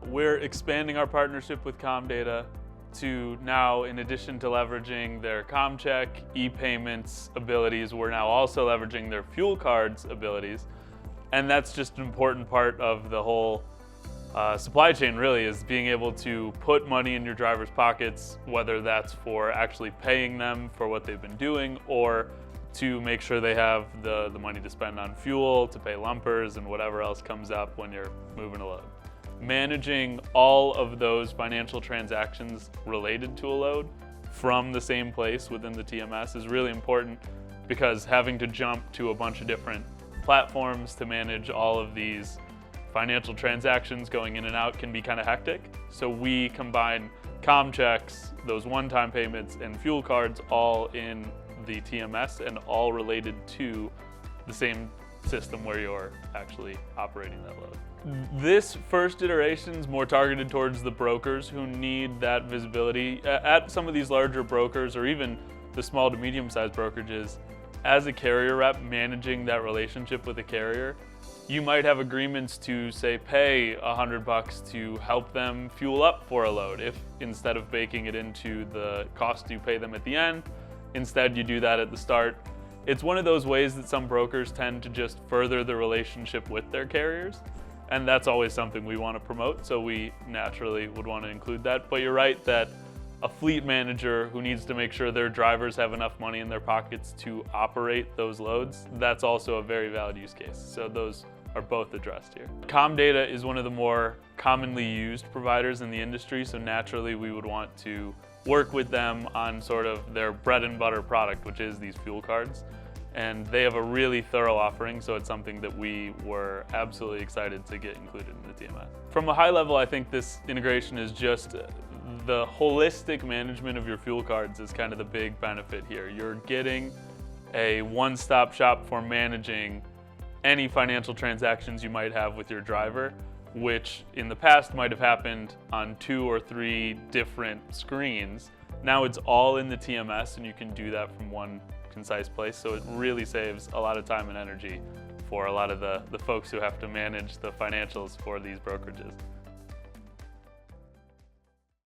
We're expanding our partnership with Comdata to now, in addition to leveraging their ComCheck, e-payments abilities, we're now also leveraging their fuel cards abilities. And that's just an important part of the whole supply chain, really, is being able to put money in your driver's pockets, whether that's for actually paying them for what they've been doing, or to make sure they have the money to spend on fuel, to pay lumpers, and whatever else comes up when you're moving a load. Managing all of those financial transactions related to a load from the same place within the TMS is really important, because having to jump to a bunch of different platforms to manage all of these financial transactions going in and out can be kind of hectic. So we combine ComChecks, those one-time payments, and fuel cards all in the TMS and all related to the same system where you're actually operating that load. This first iteration is more targeted towards the brokers who need that visibility. At some of these larger brokers, or even the small to medium-sized brokerages, as a carrier rep managing that relationship with a carrier, you might have agreements to, say, pay $100 to help them fuel up for a load. If instead of baking it into the cost you pay them at the end, instead you do that at the start. It's one of those ways that some brokers tend to just further the relationship with their carriers. And that's always something we want to promote, so we naturally would want to include that. But you're right that a fleet manager who needs to make sure their drivers have enough money in their pockets to operate those loads, that's also a very valid use case. So those are both addressed here. Comdata is one of the more commonly used providers in the industry, so naturally we would want to work with them on sort of their bread and butter product, which is these fuel cards. And they have a really thorough offering, so it's something that we were absolutely excited to get included in the TMS. From a high level, I think this integration is just the holistic management of your fuel cards is kind of the big benefit here. You're getting a one-stop shop for managing any financial transactions you might have with your driver, which in the past might have happened on 2 or 3 different screens. Now it's all in the TMS, and you can do that from one concise place, so it really saves a lot of time and energy for a lot of the folks who have to manage the financials for these brokerages.